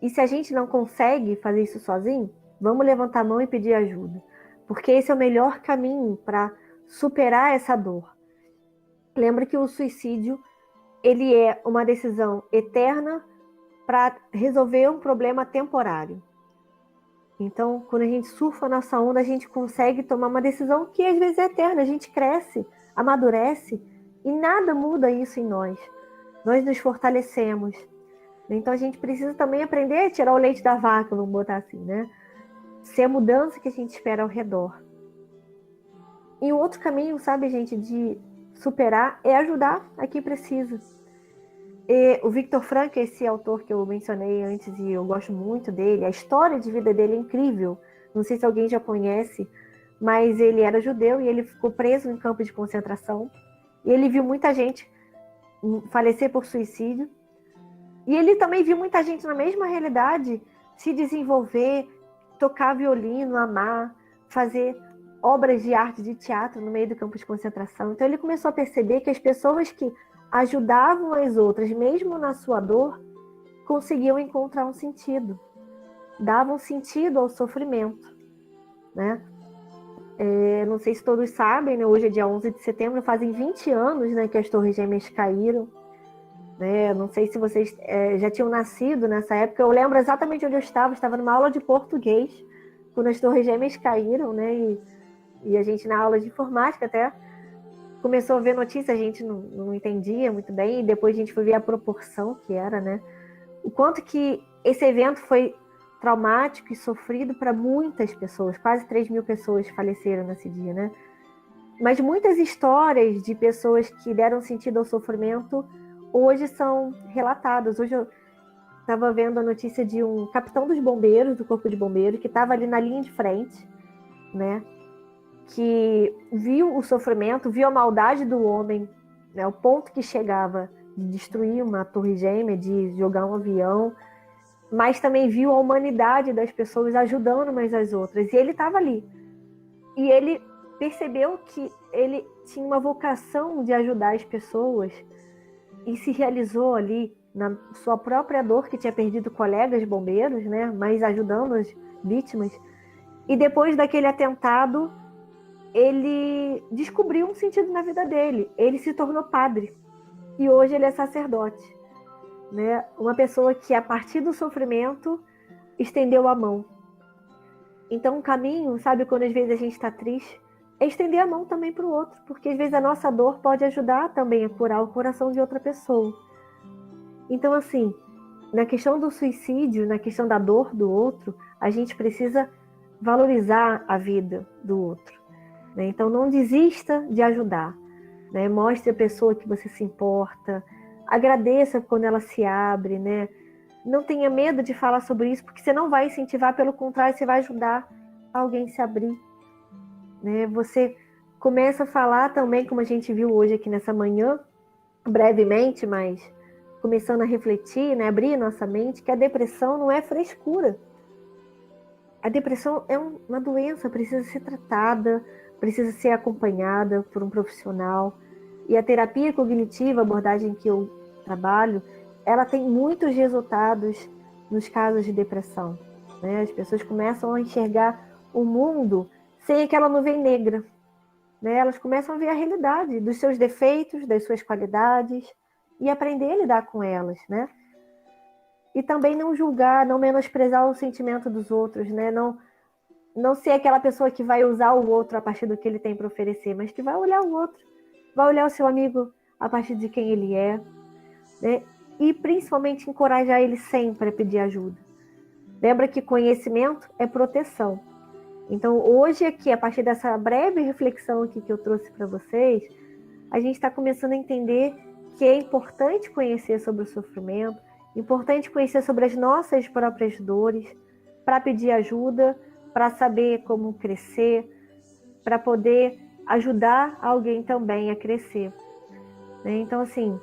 E se a gente não consegue fazer isso sozinho, vamos levantar a mão e pedir ajuda. Porque esse é o melhor caminho para superar essa dor. Lembra que o suicídio, ele é uma decisão eterna para resolver um problema temporário. Então, quando a gente surfa a nossa onda, a gente consegue tomar uma decisão que às vezes é eterna. A gente cresce, amadurece e nada muda isso em nós. Nós nos fortalecemos. Então, a gente precisa também aprender a tirar o leite da vaca, vamos botar assim, né? Ser a mudança que a gente espera ao redor. E o outro caminho, sabe, gente, de superar é ajudar a quem precisa. E o Viktor Frankl, esse autor que eu mencionei antes e eu gosto muito dele, a história de vida dele é incrível. Não sei se alguém já conhece, mas ele era judeu e ele ficou preso em campo de concentração. E ele viu muita gente falecer por suicídio. E ele também viu muita gente na mesma realidade se desenvolver, tocar violino, amar, fazer obras de arte, de teatro no meio do campo de concentração. Então ele começou a perceber que as pessoas que ajudavam as outras, mesmo na sua dor, conseguiam encontrar um sentido, davam sentido ao sofrimento, né? Não sei se todos sabem, né? Hoje é dia 11 de setembro, fazem 20 anos, né, que as Torres Gêmeas caíram, né? Não sei se vocês já tinham nascido nessa época. Eu lembro exatamente onde eu estava numa aula de português, quando as Torres Gêmeas caíram, né? E a gente, na aula de informática até, começou a ver notícia, a gente não entendia muito bem, e depois a gente foi ver a proporção que era, né? O quanto que esse evento foi traumático e sofrido para muitas pessoas. Quase 3.000 pessoas faleceram nesse dia, né? Mas muitas histórias de pessoas que deram sentido ao sofrimento hoje são relatadas. Hoje eu estava vendo a notícia de um capitão dos bombeiros, do Corpo de Bombeiros, que estava ali na linha de frente, né? Que viu o sofrimento, viu a maldade do homem, né? O ponto que chegava de destruir uma torre gêmea, de jogar um avião, mas também viu a humanidade das pessoas ajudando umas às outras. E ele estava ali. E ele percebeu que ele tinha uma vocação de ajudar as pessoas e se realizou ali na sua própria dor, que tinha perdido colegas bombeiros, né? Mas ajudando as vítimas. E depois daquele atentado, ele descobriu um sentido na vida dele. Ele se tornou padre. E hoje ele é sacerdote, né? Uma pessoa que, a partir do sofrimento, estendeu a mão. Então, o caminho, sabe, quando às vezes a gente está triste, é estender a mão também para o outro, porque às vezes a nossa dor pode ajudar também a curar o coração de outra pessoa. Então, assim, na questão do suicídio, na questão da dor do outro, a gente precisa valorizar a vida do outro, né? Então, não desista de ajudar, né? Mostre a pessoa que você se importa, agradeça quando ela se abre, né? Não tenha medo de falar sobre isso, porque você não vai incentivar, pelo contrário, você vai ajudar alguém a se abrir, né? Você começa a falar também, como a gente viu hoje aqui nessa manhã, brevemente, mas começando a refletir, né? Abrir nossa mente, que a depressão não é frescura. A depressão é uma doença, precisa ser tratada, precisa ser acompanhada por um profissional. E a terapia cognitiva, a abordagem que eu trabalho, ela tem muitos resultados nos casos de depressão, né? As pessoas começam a enxergar o mundo sem aquela nuvem negra, né? Elas começam a ver a realidade dos seus defeitos, das suas qualidades e aprender a lidar com elas, né? E também não julgar, não menosprezar o sentimento dos outros, né? Não ser aquela pessoa que vai usar o outro a partir do que ele tem para oferecer, mas que vai olhar o outro, vai olhar o seu amigo a partir de quem ele é, né? E principalmente encorajar ele sempre a pedir ajuda. Lembra que conhecimento é proteção. Então, hoje aqui, a partir dessa breve reflexão aqui que eu trouxe para vocês, a gente está começando a entender que é importante conhecer sobre o sofrimento, importante conhecer sobre as nossas próprias dores, para pedir ajuda, para saber como crescer, para poder ajudar alguém também a crescer, né? Então, assim,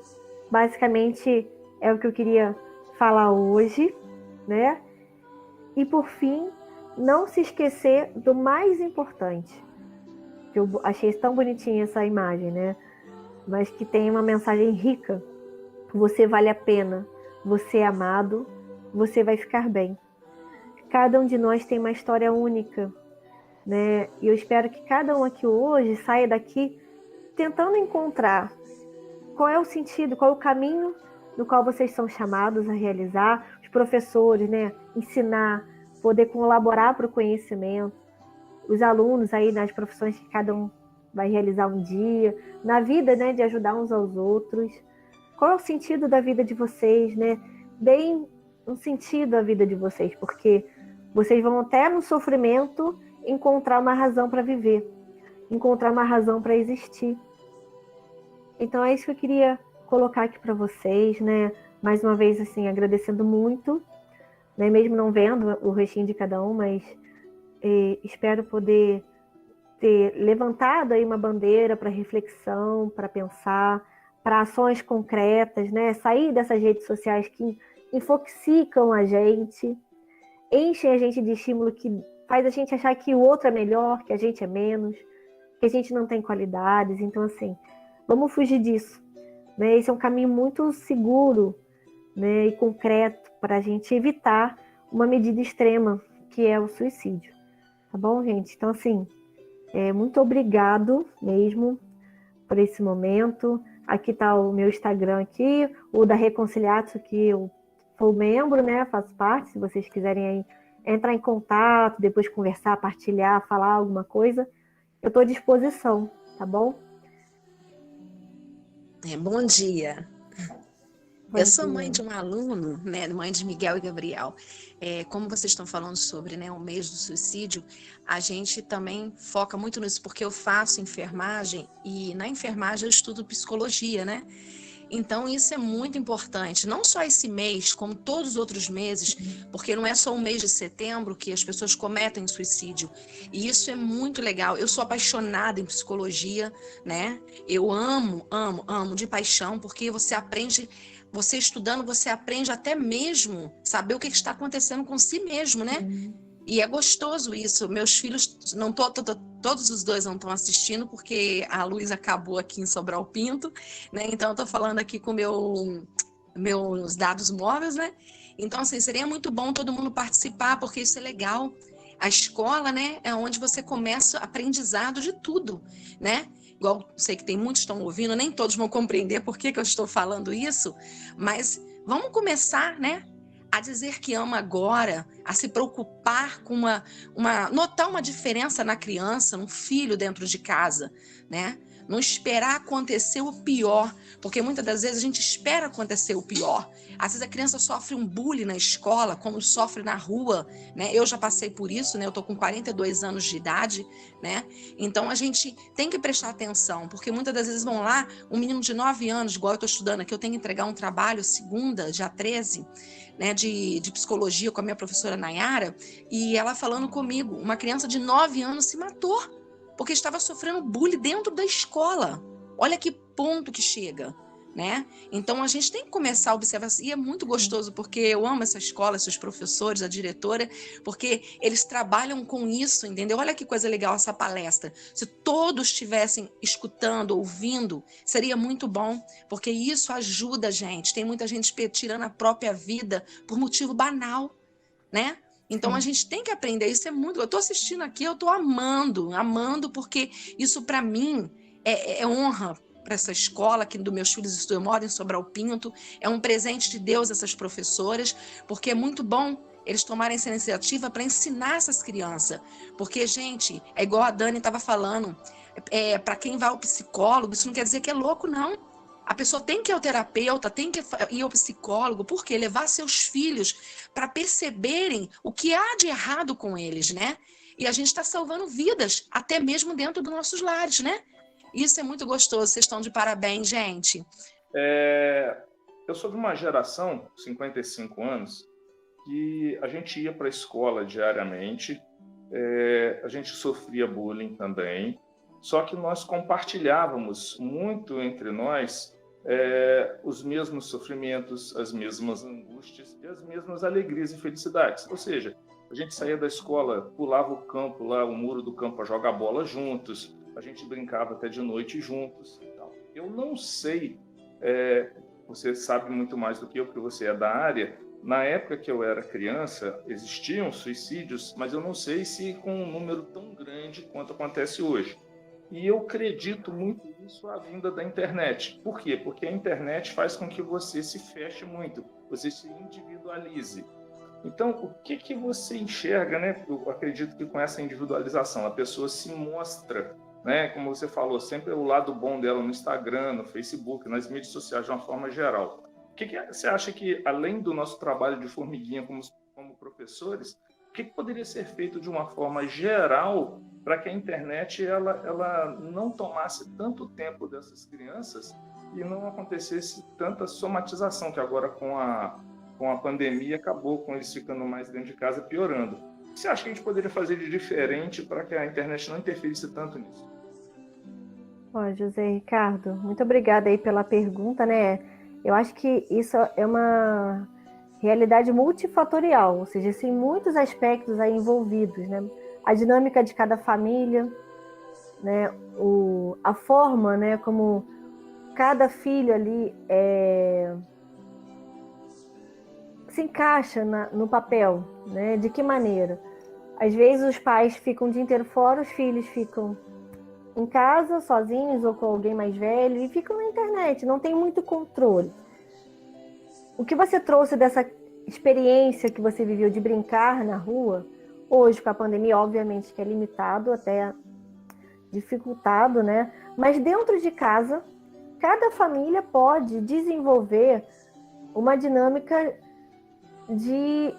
basicamente é o que eu queria falar hoje, né? E, por fim, não se esquecer do mais importante, que eu achei tão bonitinha essa imagem, né? Mas que tem uma mensagem rica. Você vale a pena, você é amado, você vai ficar bem. Cada um de nós tem uma história única, né? E eu espero que cada um aqui hoje saia daqui tentando encontrar qual é o sentido, qual é o caminho no qual vocês são chamados a realizar. Os professores, né? Ensinar, poder colaborar para o conhecimento. Os alunos aí nas profissões que cada um vai realizar um dia. Na vida, né? De ajudar uns aos outros. Qual é o sentido da vida de vocês, né? Deem um sentido à vida de vocês, porque vocês vão até no sofrimento encontrar uma razão para viver, encontrar uma razão para existir. Então é isso que eu queria colocar aqui para vocês, né? Mais uma vez, assim, agradecendo muito, né? Mesmo não vendo o rostinho de cada um, mas espero poder ter levantado aí uma bandeira para reflexão, para pensar, para ações concretas, né? Sair dessas redes sociais que infoxicam a gente, enchem a gente de estímulo que faz a gente achar que o outro é melhor, que a gente é menos, que a gente não tem qualidades. Então, assim, vamos fugir disso, né? Esse é um caminho muito seguro, né, e concreto para a gente evitar uma medida extrema, que é o suicídio. Tá bom, gente? Então, assim, muito obrigado mesmo por esse momento. Aqui está o meu Instagram aqui, o da Reconciliato, que eu sou membro, né? Faço parte. Se vocês quiserem aí entrar em contato, depois conversar, partilhar, falar alguma coisa, eu estou à disposição, tá bom? Bom dia. Eu sou mãe de um aluno, né, mãe de Miguel e Gabriel. Como vocês estão falando sobre, né, o mês do suicídio, a gente também foca muito nisso, porque eu faço enfermagem e na enfermagem eu estudo psicologia, né? Então, isso é muito importante, não só esse mês, como todos os outros meses, porque não é só o mês de setembro que as pessoas cometem suicídio. E isso é muito legal. Eu sou apaixonada em psicologia, né? Eu amo, amo, amo de paixão, porque você aprende, você estudando, você aprende até mesmo saber o que está acontecendo com si mesmo, né? E é gostoso isso. Meus filhos, não todos os dois não estão assistindo, porque a luz acabou aqui em Sobral Pinto, né? Então, eu estou falando aqui com meus dados móveis, né? Então, assim, seria muito bom todo mundo participar, porque isso é legal. A escola, né, é onde você começa aprendizado de tudo, né? Igual, sei que tem muitos que estão ouvindo, nem todos vão compreender por que eu estou falando isso, mas vamos começar, né? A dizer que ama agora, a se preocupar com notar uma diferença na criança, no filho dentro de casa, né? Não esperar acontecer o pior, porque muitas das vezes a gente espera acontecer o pior. Às vezes a criança sofre um bullying na escola, como sofre na rua, né? Eu já passei por isso, né? Eu tô com 42 anos de idade, né? Então a gente tem que prestar atenção, porque muitas das vezes vão lá, um menino de 9 anos, igual eu tô estudando aqui, eu tenho que entregar um trabalho segunda, dia 13, né, de psicologia com a minha professora Nayara, e ela falando comigo, uma criança de 9 anos se matou, porque estava sofrendo bullying dentro da escola. Olha que ponto que chega, né? Então a gente tem que começar a observar, e é muito gostoso, porque eu amo essa escola, esses professores, a diretora, porque eles trabalham com isso, entendeu? Olha que coisa legal essa palestra. Se todos estivessem escutando, ouvindo, seria muito bom, porque isso ajuda a gente. Tem muita gente tirando a própria vida por motivo banal, né? Então a gente tem que aprender, isso é muito. Eu estou assistindo aqui, eu estou amando, amando, porque isso para mim é honra para essa escola que dos meus filhos estudam, eu moro em Sobral Pinto, é um presente de Deus essas professoras, porque é muito bom eles tomarem essa iniciativa para ensinar essas crianças, porque, gente, é igual a Dani estava falando, para quem vai ao psicólogo, isso não quer dizer que é louco, não. A pessoa tem que ir ao terapeuta, tem que ir ao psicólogo, por quê? Levar seus filhos para perceberem o que há de errado com eles, né? E a gente está salvando vidas, até mesmo dentro dos nossos lares, né? Isso é muito gostoso, vocês estão de parabéns, gente. Eu sou de uma geração, 55 anos, que a gente ia para a escola diariamente, a gente sofria bullying também, só que nós compartilhávamos muito entre nós os mesmos sofrimentos, as mesmas angústias e as mesmas alegrias e felicidades. Ou seja, a gente saía da escola, pulava o campo lá, o muro do campo, para jogar bola juntos, a gente brincava até de noite juntos e tal. Eu não sei, você sabe muito mais do que eu, porque você é da área. Na época que eu era criança, existiam suicídios, mas eu não sei se com um número tão grande quanto acontece hoje. E eu acredito muito nisso à vinda da internet. Por quê? Porque a internet faz com que você se feche muito, você se individualize. Então, o que você enxerga, né? Eu acredito que com essa individualização, a pessoa se mostra, né? Como você falou, sempre o lado bom dela no Instagram, no Facebook, nas mídias sociais de uma forma geral. O que você acha que, além do nosso trabalho de formiguinha como professores, o que poderia ser feito de uma forma geral para que a internet ela não tomasse tanto tempo dessas crianças e não acontecesse tanta somatização, que agora com a pandemia acabou com eles ficando mais dentro de casa, piorando. O que você acha que a gente poderia fazer de diferente para que a internet não interferisse tanto nisso? José Ricardo, muito obrigada aí pela pergunta, né? Eu acho que isso é uma realidade multifatorial, ou seja, tem muitos aspectos aí envolvidos, né? A dinâmica de cada família, né? A forma, né? Como cada filho ali se encaixa no papel, né? De que maneira? Às vezes os pais ficam o dia inteiro fora, os filhos ficam em casa, sozinhos ou com alguém mais velho, e ficam na internet, não tem muito controle. O que você trouxe dessa experiência que você viveu de brincar na rua, hoje com a pandemia, obviamente que é limitado, até dificultado, né? Mas dentro de casa, cada família pode desenvolver uma dinâmica de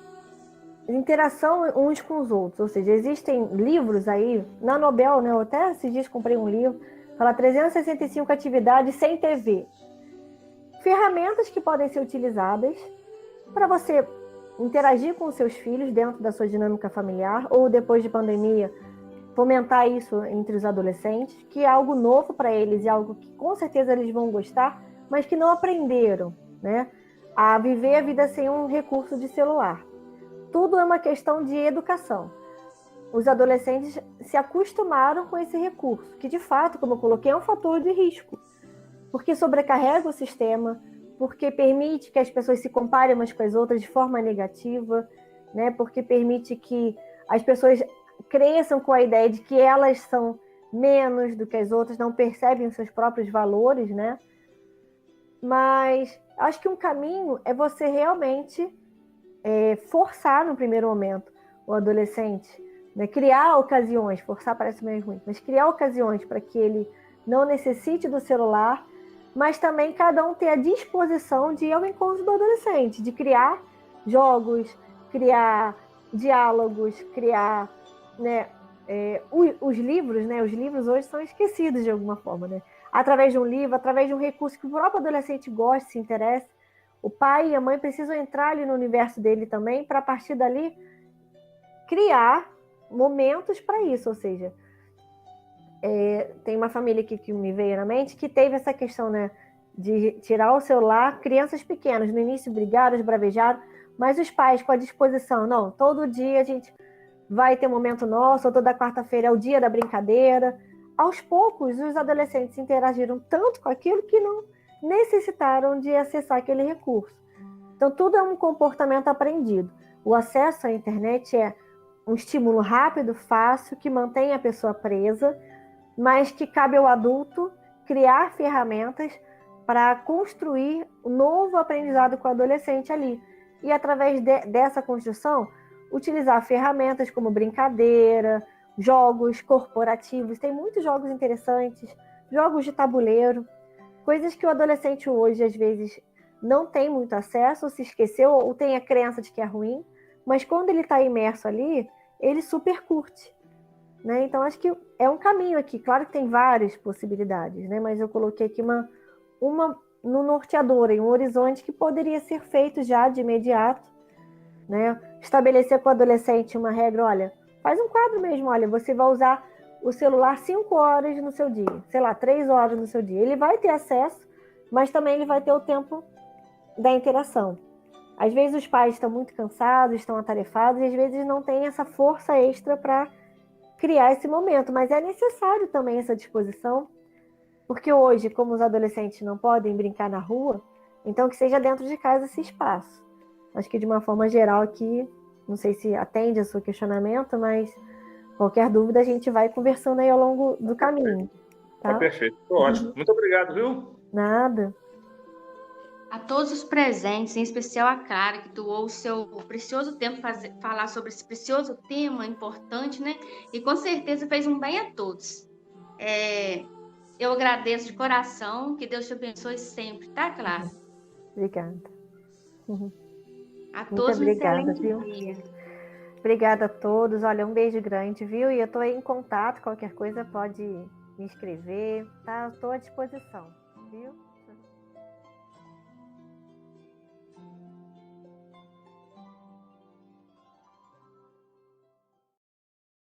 interação uns com os outros. Ou seja, existem livros aí, na Nobel, né? Eu até esses dias comprei um livro, fala 365 atividades sem TV. Ferramentas que podem ser utilizadas para você interagir com os seus filhos dentro da sua dinâmica familiar, ou depois de pandemia, fomentar isso entre os adolescentes, que é algo novo para eles e algo que com certeza eles vão gostar, mas que não aprenderam, né, a viver a vida sem um recurso de celular. Tudo é uma questão de educação. Os adolescentes se acostumaram com esse recurso, que de fato, como eu coloquei, é um fator de risco, porque sobrecarrega o sistema, porque permite que as pessoas se comparem umas com as outras de forma negativa, né? Porque permite que as pessoas cresçam com a ideia de que elas são menos do que as outras, não percebem os seus próprios valores, né? Mas acho que um caminho é você realmente forçar no primeiro momento o adolescente, né? Criar ocasiões, forçar parece meio ruim, mas criar ocasiões para que ele não necessite do celular, mas também cada um ter a disposição de ir ao encontro do adolescente, de criar jogos, criar diálogos, criar, né, os livros, né? Os livros hoje são esquecidos de alguma forma, né? Através de um livro, através de um recurso que o próprio adolescente gosta, se interessa, o pai e a mãe precisam entrar ali no universo dele também, para a partir dali criar momentos para isso, ou seja, tem uma família aqui que me veio na mente que teve essa questão, né, de tirar o celular, crianças pequenas, no início brigaram, esbravejaram, mas os pais com a disposição, não, todo dia a gente vai ter um momento nosso, ou toda quarta-feira é o dia da brincadeira. Aos poucos, os adolescentes interagiram tanto com aquilo que não necessitaram de acessar aquele recurso. Então, tudo é um comportamento aprendido. O acesso à internet é um estímulo rápido, fácil, que mantém a pessoa presa, mas que cabe ao adulto criar ferramentas para construir um novo aprendizado com o adolescente ali. E através dessa construção, utilizar ferramentas como brincadeira, jogos corporativos, tem muitos jogos interessantes, jogos de tabuleiro, coisas que o adolescente hoje, às vezes, não tem muito acesso, ou se esqueceu, ou tem a crença de que é ruim, mas quando ele está imerso ali, ele super curte, né? Então, acho que é um caminho aqui. Claro que tem várias possibilidades, né? Mas eu coloquei aqui uma no norteador, em um horizonte que poderia ser feito já de imediato, né? Estabelecer com o adolescente uma regra, olha, faz um quadro mesmo, olha, você vai usar o celular 5 horas no seu dia, sei lá, 3 horas no seu dia. Ele vai ter acesso, mas também ele vai ter o tempo da interação. Às vezes os pais estão muito cansados, estão atarefados, e às vezes não têm essa força extra para criar esse momento, mas é necessário também essa disposição, porque hoje, como os adolescentes não podem brincar na rua, então que seja dentro de casa esse espaço. Acho que de uma forma geral aqui, não sei se atende ao seu questionamento, mas qualquer dúvida a gente vai conversando aí ao longo do caminho. Tá? Perfeito, ótimo. Muito obrigado, viu? Nada. A todos os presentes, em especial a Clara, que doou o seu precioso tempo falar sobre esse precioso tema importante, né? E com certeza fez um bem a todos. Eu agradeço de coração, que Deus te abençoe sempre, tá, Clara? Obrigada. A Muito todos obrigada, um excelente viu? dia. Obrigada a todos. Olha, um beijo grande, viu? E eu estou aí em contato, qualquer coisa pode me escrever, tá? Eu estou à disposição, viu?